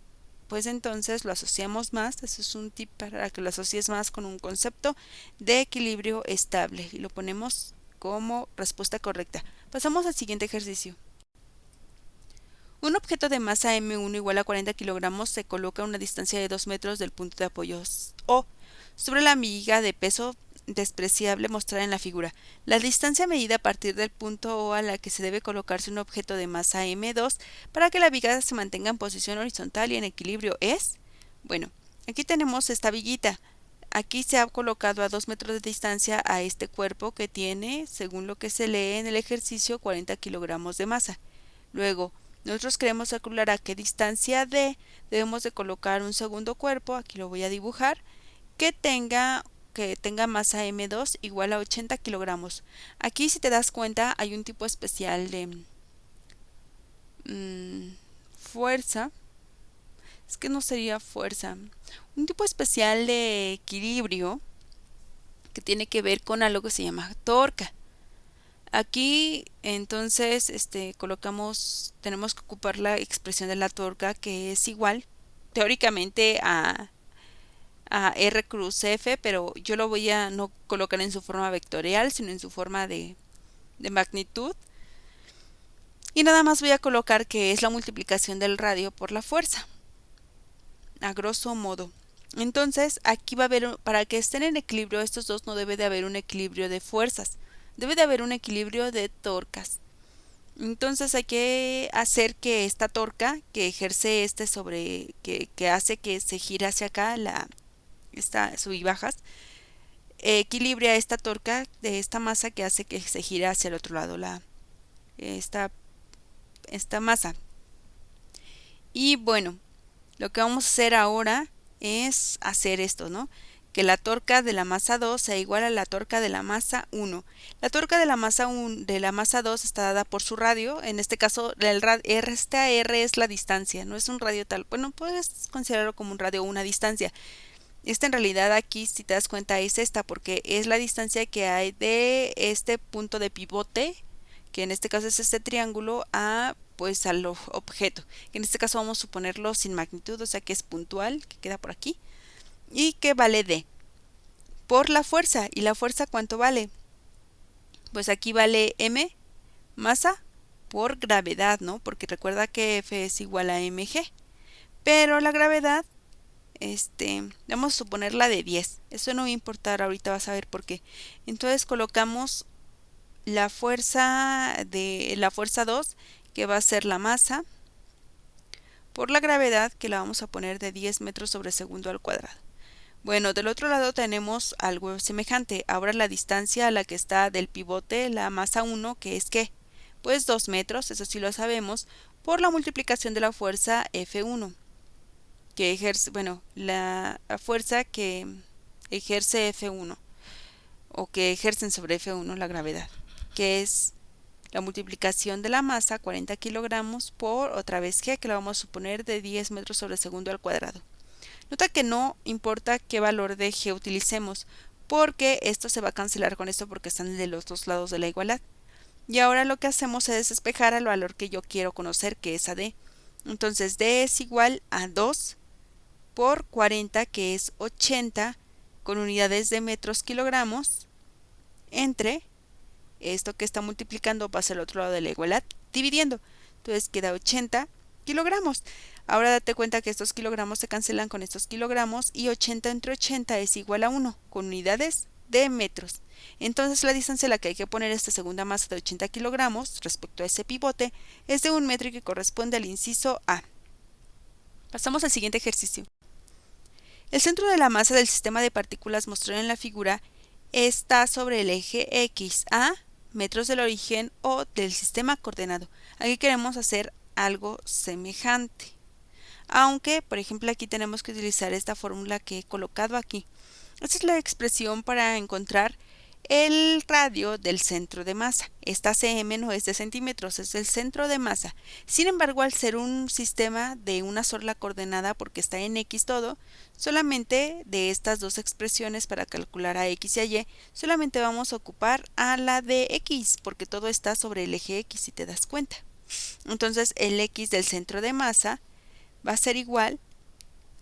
pues entonces lo asociamos más. Eso es un tip para que lo asocies más con un concepto de equilibrio estable y lo ponemos como respuesta correcta. Pasamos al siguiente ejercicio. Un objeto de masa M1 igual a 40 kilogramos se coloca a una distancia de 2 metros del punto de apoyo O sobre la viga de peso despreciable mostrada en la figura. La distancia medida a partir del punto O a la que se debe colocarse un objeto de masa M2 para que la viga se mantenga en posición horizontal y en equilibrio es... Bueno, aquí tenemos esta viguita. Aquí se ha colocado a 2 metros de distancia a este cuerpo que tiene, según lo que se lee en el ejercicio, 40 kilogramos de masa. Luego, nosotros queremos calcular a qué distancia debemos de colocar un segundo cuerpo, aquí lo voy a dibujar, que tenga masa M2 igual a 80 kilogramos. Aquí, si te das cuenta, hay un tipo especial de fuerza. Es que no sería fuerza. Un tipo especial de equilibrio que tiene que ver con algo que se llama torca. Aquí entonces tenemos que ocupar la expresión de la torca que es igual teóricamente a R cruz F, pero yo lo voy a no colocar en su forma vectorial, sino en su forma de magnitud. Y nada más voy a colocar que es la multiplicación del radio por la fuerza, a grosso modo. Entonces aquí va a haber, para que estén en equilibrio estos dos, no debe de haber un equilibrio de fuerzas, debe de haber un equilibrio de torcas. Entonces hay que hacer que esta torca que ejerce que hace que se gire hacia acá esta sub y bajas, equilibre a esta torca de esta masa que hace que se gire hacia el otro lado esta masa. Y bueno, lo que vamos a hacer ahora es hacer esto, ¿no? Que la torca de la masa 2 sea igual a la torca de la masa 1. La torca de la masa 2 está dada por su radio. En este caso, esta R es la distancia, no es un radio tal. Bueno, puedes considerarlo como un radio o una distancia. Esta en realidad aquí, si te das cuenta, es esta, porque es la distancia que hay de este punto de pivote, que en este caso es este triángulo, al objeto, que en este caso vamos a suponerlo sin magnitud, o sea que es puntual, que queda por aquí, y que vale D por la fuerza. ¿Y la fuerza cuánto vale? Pues aquí vale M, masa, por gravedad, ¿no? Porque recuerda que F es igual a mg, pero la gravedad, vamos a suponerla de 10. Eso no va a importar, ahorita vas a ver por qué. Entonces colocamos la fuerza 2, que va a ser la masa, por la gravedad, que la vamos a poner de 10 metros sobre segundo al cuadrado. Bueno, del otro lado tenemos algo semejante. Ahora la distancia a la que está del pivote la masa 1, que es ¿qué? Pues 2 metros, eso sí lo sabemos, por la multiplicación de la fuerza F1, que ejerce, bueno, la fuerza que ejerce F1, o que ejercen sobre F1 la gravedad, que es la multiplicación de la masa, 40 kilogramos, por otra vez G, que la vamos a suponer de 10 metros sobre segundo al cuadrado. Nota que no importa qué valor de G utilicemos, porque esto se va a cancelar con esto porque están de los dos lados de la igualdad. Y ahora lo que hacemos es despejar al valor que yo quiero conocer, que es a D. Entonces D es igual a 2 por 40, que es 80, con unidades de metros kilogramos, entre esto que está multiplicando pasa al otro lado de la igualdad, dividiendo. Entonces queda 80 kilogramos. Ahora date cuenta que estos kilogramos se cancelan con estos kilogramos y 80 entre 80 es igual a 1, con unidades de metros. Entonces la distancia a la que hay que poner esta segunda masa de 80 kilogramos respecto a ese pivote es de 1 metro y que corresponde al inciso A. Pasamos al siguiente ejercicio. El centro de la masa del sistema de partículas mostrado en la figura está sobre el eje X a metros del origen o del sistema coordenado. Aquí queremos hacer algo semejante. Aunque, por ejemplo, aquí tenemos que utilizar esta fórmula que he colocado aquí. Esta es la expresión para encontrar el radio del centro de masa. Esta cm no es de centímetros, es el centro de masa. Sin embargo, al ser un sistema de una sola coordenada, porque está en X todo, solamente de estas dos expresiones para calcular a X y a Y, solamente vamos a ocupar a la de X, porque todo está sobre el eje X, si te das cuenta. Entonces, el X del centro de masa va a ser igual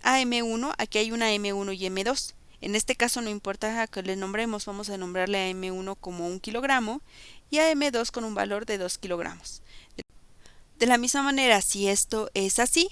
a M1, aquí hay una M1 y M2. En este caso no importa a que le nombremos, vamos a nombrarle a M1 como 1 kilogramo y a M2 con un valor de 2 kilogramos. De la misma manera, si esto es así,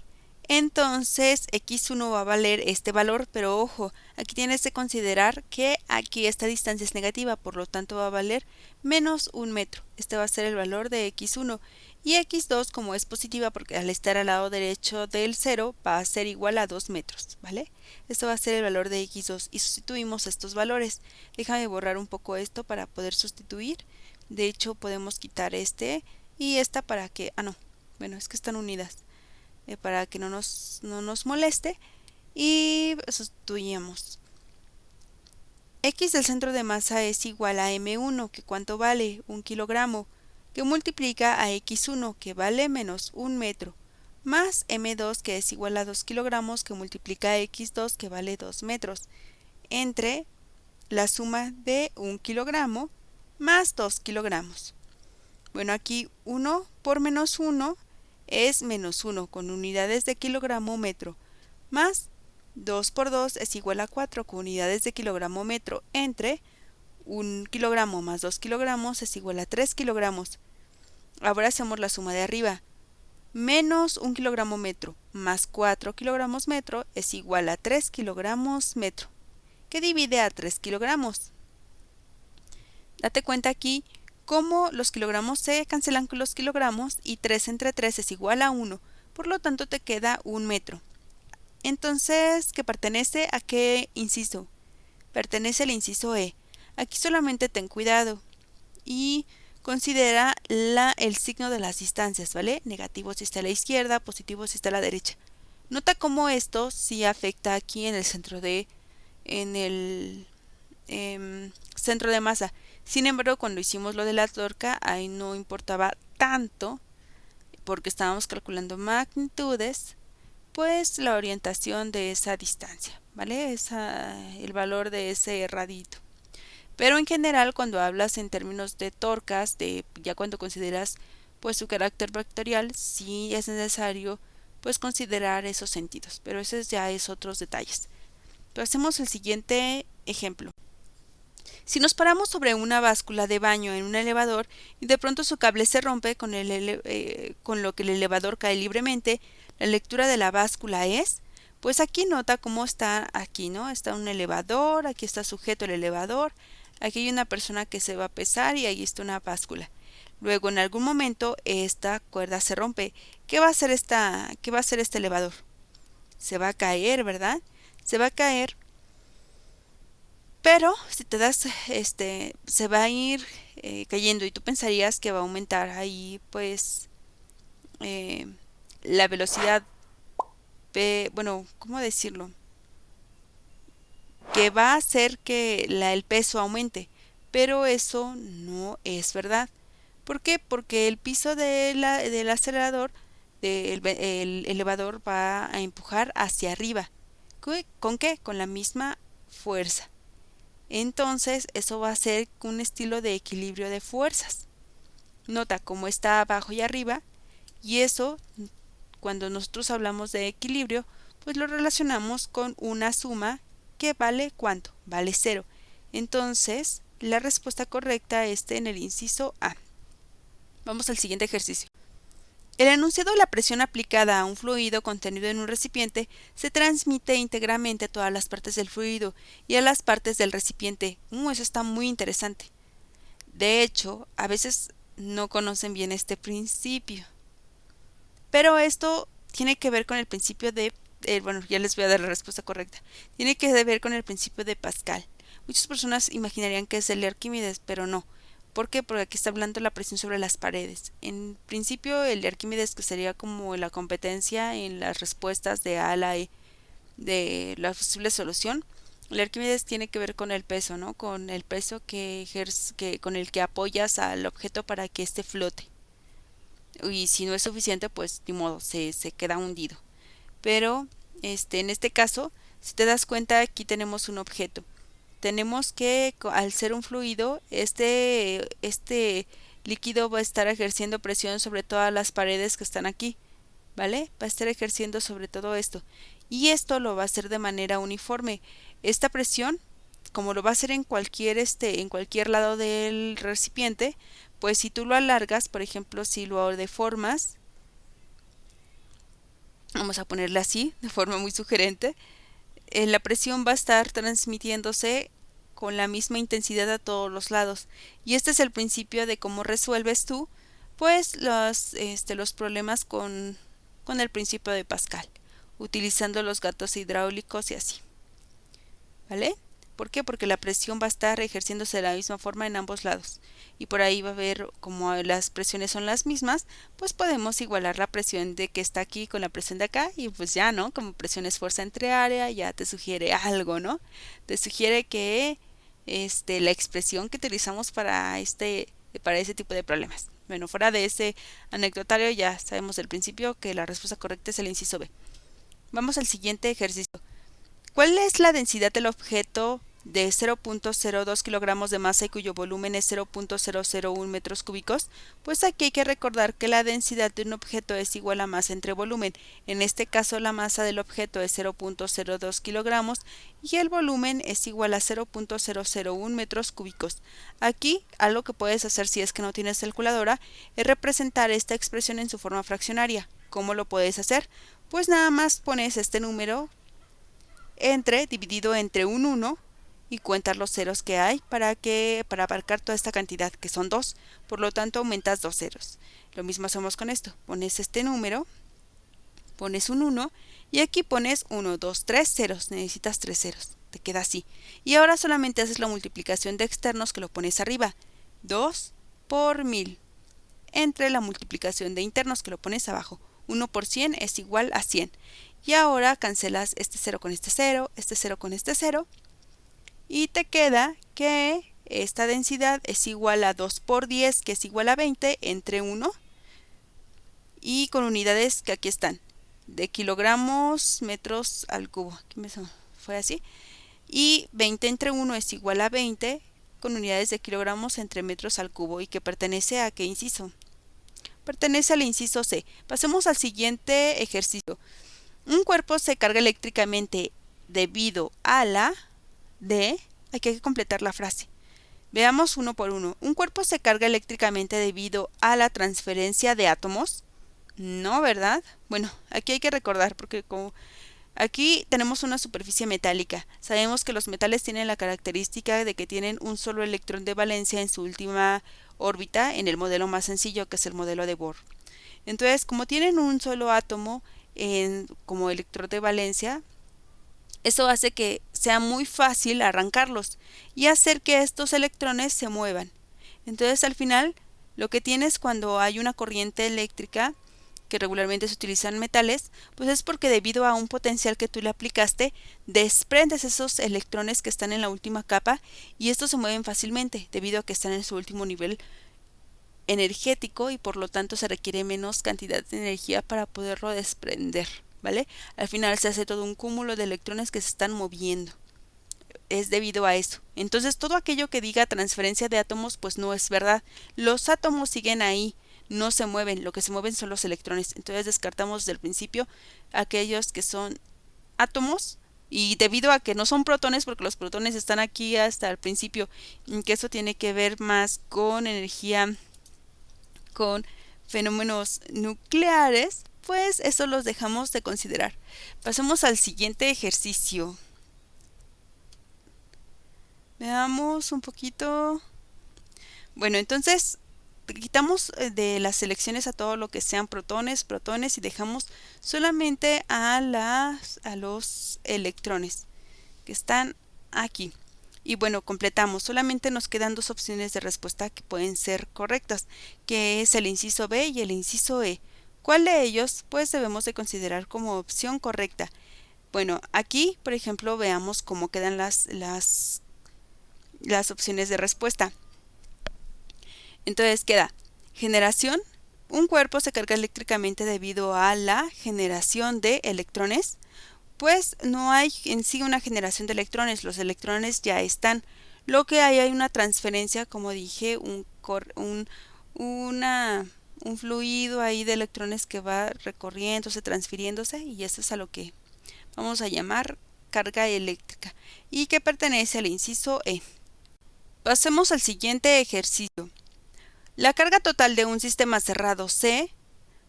entonces X1 va a valer este valor, pero ojo, aquí tienes que considerar que aquí esta distancia es negativa, por lo tanto va a valer menos 1 metro. Este va a ser el valor de X1. Y X2, como es positiva porque al estar al lado derecho del 0, va a ser igual a 2 metros, ¿vale? Esto va a ser el valor de X2 y sustituimos estos valores. Déjame borrar un poco esto para poder sustituir. De hecho, podemos quitar este y esta para que... no, bueno, es que están unidas. Para que no nos moleste. Y sustituimos. X del centro de masa es igual a M1, que ¿cuánto vale? 1 kilogramo. Que multiplica a X1, que vale menos 1 metro, más M2, que es igual a 2 kilogramos, que multiplica a X2, que vale 2 metros, entre la suma de 1 kilogramo más 2 kilogramos. Bueno, aquí 1 por menos 1 es menos 1, con unidades de kilogramo metro, más 2 por 2 es igual a 4, con unidades de kilogramo metro, entre 1 kilogramo más 2 kilogramos es igual a 3 kilogramos. Ahora hacemos la suma de arriba. Menos 1 kilogramo metro más 4 kilogramos metro es igual a 3 kilogramos metro, que divide a 3 kilogramos. Date cuenta aquí cómo los kilogramos se cancelan con los kilogramos y 3 entre 3 es igual a 1, por lo tanto te queda 1 metro. Entonces, ¿qué pertenece a qué inciso? Pertenece al inciso E. Aquí solamente ten cuidado y considera el signo de las distancias, ¿vale? Negativo si está a la izquierda, positivo si está a la derecha. Nota cómo esto sí afecta aquí en el centro de centro de masa. Sin embargo, cuando hicimos lo de la torca, ahí no importaba tanto porque estábamos calculando magnitudes, pues la orientación de esa distancia, ¿vale? El valor de ese radito. Pero en general, cuando hablas en términos de torcas, ya cuando consideras pues su carácter vectorial, sí es necesario pues considerar esos sentidos, pero esos ya es otros detalles. Pero hacemos el siguiente ejemplo. Si nos paramos sobre una báscula de baño en un elevador y de pronto su cable se rompe con lo que el elevador cae libremente, la lectura de la báscula es, pues aquí nota cómo está aquí, ¿no? Está un elevador, aquí está sujeto el elevador, aquí hay una persona que se va a pesar y ahí está una báscula. Luego en algún momento esta cuerda se rompe. ¿Qué va a hacer este elevador? Se va a caer, ¿verdad? Se va a caer, pero si te das, se va a ir cayendo y tú pensarías que va a aumentar ahí, pues, eh, la velocidad, bueno, ¿cómo decirlo? Que va a hacer que el peso aumente, pero eso no es verdad. ¿Por qué? Porque el piso del acelerador, el elevador va a empujar hacia arriba. ¿Con qué? Con la misma fuerza. Entonces eso va a ser un estilo de equilibrio de fuerzas. Nota cómo está abajo y arriba, y eso, cuando nosotros hablamos de equilibrio, pues lo relacionamos con una suma que vale ¿cuánto? Vale 0. Entonces, la respuesta correcta está en el inciso A. Vamos al siguiente ejercicio. El enunciado de la presión aplicada a un fluido contenido en un recipiente se transmite íntegramente a todas las partes del fluido y a las partes del recipiente. Eso está muy interesante. De hecho, a veces no conocen bien este principio. Pero esto tiene que ver con el principio de... bueno, ya les voy a dar la respuesta correcta. Tiene que ver con el principio de Pascal. Muchas personas imaginarían que es el de Arquímedes, pero no. ¿Por qué? Porque aquí está hablando de la presión sobre las paredes. En principio, el de Arquímedes, que sería como la competencia en las respuestas de A a la E de la posible solución. El de Arquímedes tiene que ver con el peso, ¿no? Con el peso con el que apoyas al objeto para que éste flote. Y si no es suficiente, pues ni modo, se queda hundido. Pero en este caso, si te das cuenta, aquí tenemos un objeto. Tenemos que, al ser un fluido, este líquido va a estar ejerciendo presión sobre todas las paredes que están aquí, ¿vale? Va a estar ejerciendo sobre todo esto. Y esto lo va a hacer de manera uniforme. Esta presión, como lo va a hacer en cualquier lado del recipiente, pues si tú lo alargas, por ejemplo, si lo deformas, vamos a ponerle así, de forma muy sugerente, la presión va a estar transmitiéndose con la misma intensidad a todos los lados. Y este es el principio de cómo resuelves tú, pues, los problemas con el principio de Pascal, utilizando los gatos hidráulicos y así. ¿Vale? ¿Por qué? Porque la presión va a estar ejerciéndose de la misma forma en ambos lados. Y por ahí va a haber, como las presiones son las mismas, pues podemos igualar la presión de que está aquí con la presión de acá y pues ya, ¿no? Como presión es fuerza entre área, ya te sugiere algo, ¿no? Te sugiere que la expresión que utilizamos para ese tipo de problemas. Bueno, fuera de ese anecdotario ya sabemos del principio que la respuesta correcta es el inciso B. Vamos al siguiente ejercicio. ¿Cuál es la densidad del objeto de 0.02 kilogramos de masa y cuyo volumen es 0.001 metros cúbicos? Pues aquí hay que recordar que la densidad de un objeto es igual a masa entre volumen. En este caso la masa del objeto es 0.02 kilogramos y el volumen es igual a 0.001 metros cúbicos. Aquí algo que puedes hacer si es que no tienes calculadora es representar esta expresión en su forma fraccionaria. ¿Cómo lo puedes hacer? Pues nada más pones este número dividido entre un 1 y cuentas los ceros que hay para abarcar toda esta cantidad, que son 2. Por lo tanto, aumentas 2 ceros. Lo mismo hacemos con esto. Pones este número, pones un 1 y aquí pones 1, 2, 3 ceros. Necesitas 3 ceros. Te queda así. Y ahora solamente haces la multiplicación de externos que lo pones arriba. 2 por 1000 entre la multiplicación de internos que lo pones abajo. 1 por 100 es igual a 100. Y ahora cancelas este 0 con este 0, este 0 con este 0. Y te queda que esta densidad es igual a 2 por 10, que es igual a 20, entre 1. Y con unidades que aquí están, de kilogramos, metros al cubo. Aquí fue así. Y 20 entre 1 es igual a 20, con unidades de kilogramos entre metros al cubo. ¿Y que pertenece a qué inciso? Pertenece al inciso C. Pasemos al siguiente ejercicio. Un cuerpo se carga eléctricamente debido a la de... Hay que completar la frase. Veamos uno por uno. ¿Un cuerpo se carga eléctricamente debido a la transferencia de átomos? No, ¿verdad? Bueno, aquí hay que recordar porque como Aquí tenemos una superficie metálica. Sabemos que los metales tienen la característica de que tienen un solo electrón de valencia en su última órbita en el modelo más sencillo, que es el modelo de Bohr. Entonces, como tienen un solo átomo como electrón de valencia, eso hace que sea muy fácil arrancarlos y hacer que estos electrones se muevan. Entonces, al final, lo que tienes cuando hay una corriente eléctrica, que regularmente se utilizan metales, pues es porque debido a un potencial que tú le aplicaste, desprendes esos electrones que están en la última capa y estos se mueven fácilmente debido a que están en su último nivel energético y por lo tanto se requiere menos cantidad de energía para poderlo desprender, ¿vale? Al final se hace todo un cúmulo de electrones que se están moviendo. Es debido a eso. Entonces todo aquello que diga transferencia de átomos pues no es verdad. Los átomos siguen ahí, no se mueven, lo que se mueven son los electrones. Entonces descartamos desde el principio aquellos que son átomos y debido a que no son protones, porque los protones están aquí hasta el principio, que eso tiene que ver más con energía, con fenómenos nucleares, pues eso los dejamos de considerar. Pasemos al siguiente ejercicio. Veamos un poquito. Bueno, entonces quitamos de las selecciones a todo lo que sean protones y dejamos solamente a los electrones que están aquí. Y bueno, completamos. Solamente nos quedan dos opciones de respuesta que pueden ser correctas, que es el inciso B y el inciso E. ¿Cuál de ellos pues debemos de considerar como opción correcta? Bueno, aquí, por ejemplo, veamos cómo quedan las opciones de respuesta. Entonces queda generación. Un cuerpo se carga eléctricamente debido a la generación de electrones. Pues no hay en sí una generación de electrones, los electrones ya están. Lo que hay una transferencia, como dije, un fluido ahí de electrones que va recorriéndose, transfiriéndose, y eso es a lo que vamos a llamar carga eléctrica y que pertenece al inciso E. Pasemos al siguiente ejercicio. La carga total de un sistema cerrado C,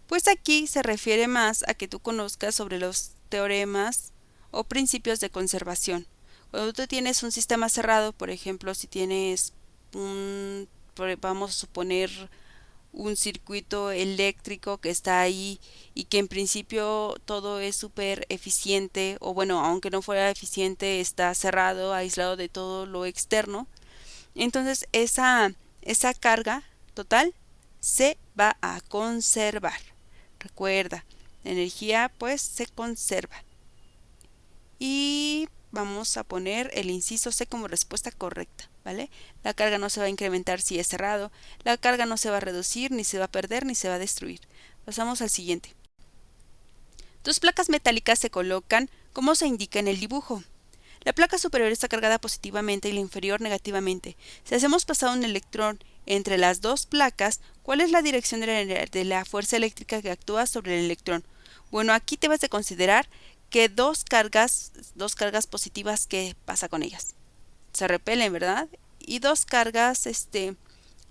pues aquí se refiere más a que tú conozcas sobre los teoremas o principios de conservación. Cuando tú tienes un sistema cerrado, por ejemplo, si tienes vamos a suponer un circuito eléctrico que está ahí y que en principio todo es súper eficiente, o bueno, aunque no fuera eficiente, está cerrado, aislado de todo lo externo, entonces esa carga total se va a conservar. Recuerda, la energía pues se conserva. Y vamos a poner el inciso C como respuesta correcta, ¿vale? La carga no se va a incrementar si es cerrado, la carga no se va a reducir, ni se va a perder, ni se va a destruir. Pasamos al siguiente. Dos placas metálicas se colocan como se indica en el dibujo. La placa superior está cargada positivamente y la inferior negativamente. Si hacemos pasar un electrón entre las dos placas, ¿cuál es la dirección de la fuerza eléctrica que actúa sobre el electrón? Bueno, aquí debes de considerar que dos cargas positivas, ¿qué pasa con ellas? Se repelen, ¿verdad? Y dos cargas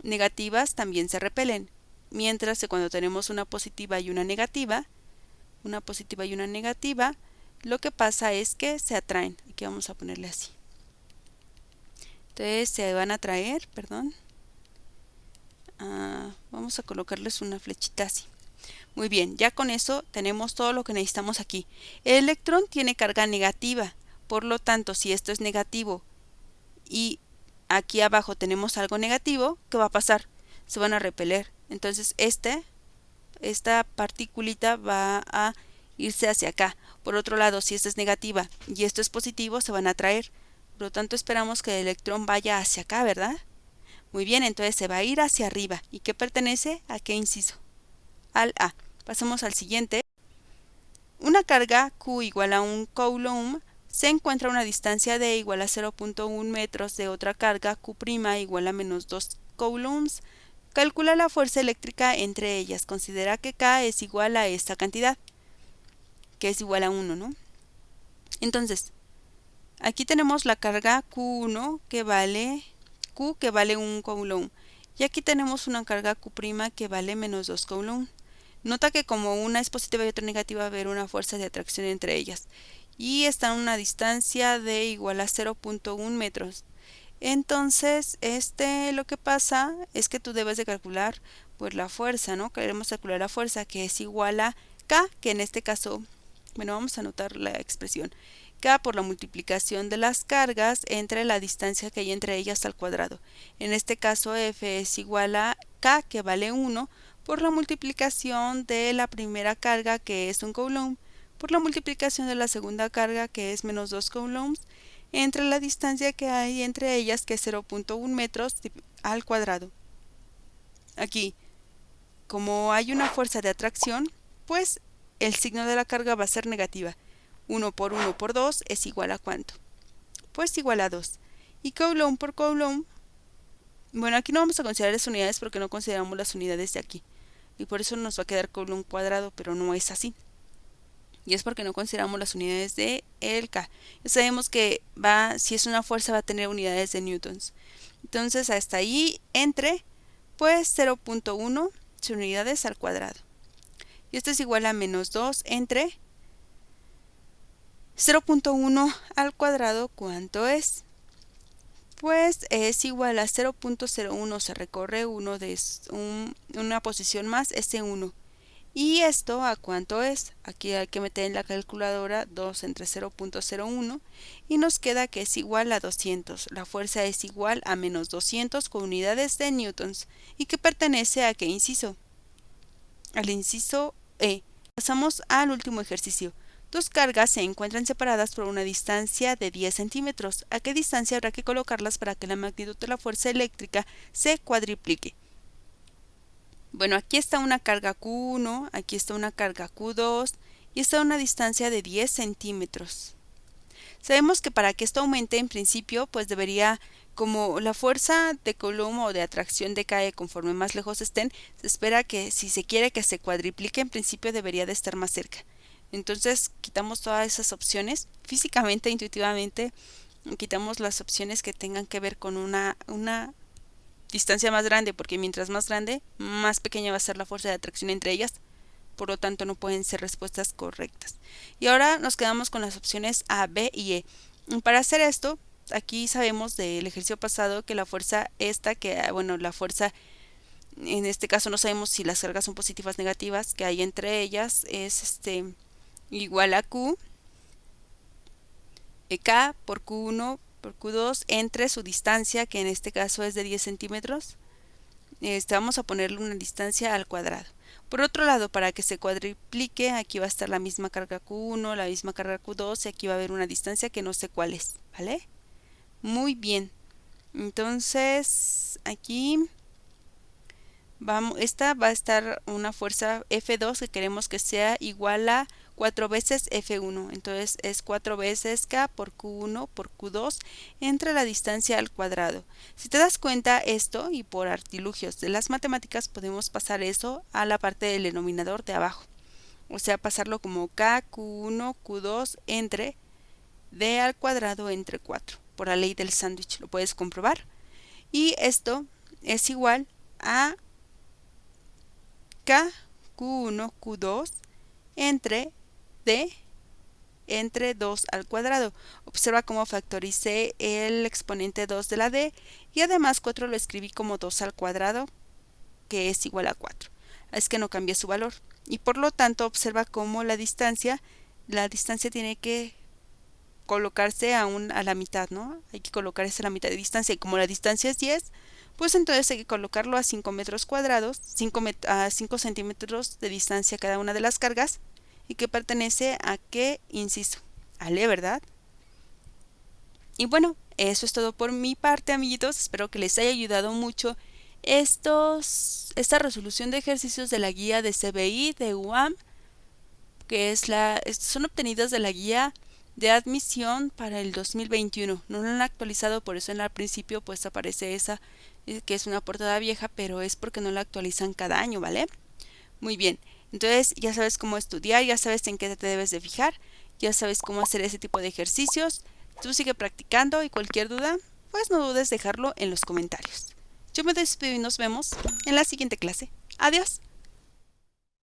negativas también se repelen. Mientras que cuando tenemos una positiva y una negativa, lo que pasa es que se atraen. Aquí vamos a ponerle así. Entonces se van a atraer, perdón. Vamos a colocarles una flechita así. Muy bien, ya con eso tenemos todo lo que necesitamos aquí. El electrón tiene carga negativa, por lo tanto, si esto es negativo y aquí abajo tenemos algo negativo, ¿qué va a pasar? Se van a repeler. Entonces esta particulita va a irse hacia acá. Por otro lado, si esta es negativa y esto es positivo, se van a atraer. Por lo tanto, esperamos que el electrón vaya hacia acá, ¿verdad? Muy bien, entonces se va a ir hacia arriba. ¿Y qué pertenece a qué inciso? Al A. Pasemos al siguiente. Una carga Q igual a un coulomb se encuentra a una distancia D igual a 0.1 metros de otra carga Q' igual a menos 2 coulombs. Calcula la fuerza eléctrica entre ellas. Considera que K es igual a esta cantidad, que es igual a 1, ¿no? Entonces, aquí tenemos la carga Q1 que vale 1 coulomb. Y aquí tenemos una carga Q' que vale menos 2 coulomb. Nota que como una es positiva y otra negativa, va a haber una fuerza de atracción entre ellas. y está a una distancia de igual a 0.1 metros. Entonces, lo que pasa es que tú debes de calcular pues la fuerza, ¿no? Queremos calcular la fuerza, que es igual a K, que en este caso, bueno, vamos a anotar la expresión. K por la multiplicación de las cargas entre la distancia que hay entre ellas al cuadrado. En este caso, F es igual a K, que vale 1, por la multiplicación de la primera carga, que es un coulomb, por la multiplicación de la segunda carga, que es menos 2 coulombs, entre la distancia que hay entre ellas, que es 0.1 metros al cuadrado. Aquí, como hay una fuerza de atracción, pues el signo de la carga va a ser negativa. 1 por 1 por 2 es igual a ¿cuánto? Pues igual a 2. Y coulomb por coulomb, bueno, aquí no vamos a considerar las unidades porque no consideramos las unidades de aquí. Y por eso nos va a quedar coulomb cuadrado, pero no es así. Y es porque no consideramos las unidades de el K. Ya sabemos que si es una fuerza va a tener unidades de newtons. Entonces hasta ahí entre pues 0.1 unidades al cuadrado. Y esto es igual a menos 2 entre 0.1 al cuadrado, ¿cuánto es? Pues es igual a 0.01, se recorre uno de una posición más, ese 1. ¿Y esto a cuánto es? Aquí hay que meter en la calculadora 2 entre 0.01 y nos queda que es igual a 200. La fuerza es igual a menos 200 con unidades de newtons y que pertenece a ¿qué inciso? Al inciso E. Pasamos al último ejercicio. Dos cargas se encuentran separadas por una distancia de 10 centímetros. ¿A qué distancia habrá que colocarlas para que la magnitud de la fuerza eléctrica se cuadriplique? Bueno, aquí está una carga Q1, aquí está una carga Q2 y está a una distancia de 10 centímetros. Sabemos que para que esto aumente en principio, pues debería, como la fuerza de Coulomb o de atracción decae conforme más lejos estén, se espera que si se quiere que se cuadriplique, en principio debería de estar más cerca. Entonces quitamos todas esas opciones, físicamente, intuitivamente, quitamos las opciones que tengan que ver con una distancia más grande, porque mientras más grande, más pequeña va a ser la fuerza de atracción entre ellas, por lo tanto no pueden ser respuestas correctas. Y ahora nos quedamos con las opciones A, B y E. Para hacer esto, aquí sabemos del ejercicio pasado que la fuerza la fuerza, en este caso no sabemos si las cargas son positivas o negativas, que hay entre ellas es igual a Q, K por Q1 por Q2 entre su distancia, que en este caso es de 10 centímetros. Vamos a ponerle una distancia al cuadrado. Por otro lado, para que se cuadriplique, aquí va a estar la misma carga Q1, la misma carga Q2 y aquí va a haber una distancia que no sé cuál es, ¿vale? Muy bien. Entonces, aquí esta va a estar una fuerza F2 que queremos que sea igual a 4 veces F1. Entonces es 4 veces K por Q1 por Q2 entre la distancia al cuadrado. Si te das cuenta esto, y por artilugios de las matemáticas podemos pasar eso a la parte del denominador de abajo. O sea, pasarlo como K, Q1, Q2 entre D al cuadrado entre 4. Por la ley del sándwich lo puedes comprobar. Y esto es igual a K, Q1, Q2 entre D entre 2 al cuadrado. Observa cómo factoricé el exponente 2 de la D y además 4 lo escribí como 2 al cuadrado, que es igual a 4. Es que no cambié su valor. Y por lo tanto observa cómo la distancia tiene que colocarse a la mitad, ¿no? Hay que colocarse a la mitad de distancia. Y como la distancia es 10, pues entonces hay que colocarlo a 5 metros cuadrados, a 5 centímetros de distancia cada una de las cargas, y que pertenece a qué inciso, al E, ¿verdad? Y bueno, eso es todo por mi parte, amiguitos. Espero que les haya ayudado mucho esta resolución de ejercicios de la guía de CBI de UAM, que son obtenidas de la guía de admisión para el 2021. No lo han actualizado, por eso en el principio pues aparece esa que es una portada vieja, pero es porque no la actualizan cada año, ¿vale? Muy bien, entonces ya sabes cómo estudiar, ya sabes en qué te debes de fijar, ya sabes cómo hacer ese tipo de ejercicios. Tú sigue practicando y cualquier duda, pues no dudes dejarlo en los comentarios. Yo me despido y nos vemos en la siguiente clase. Adiós.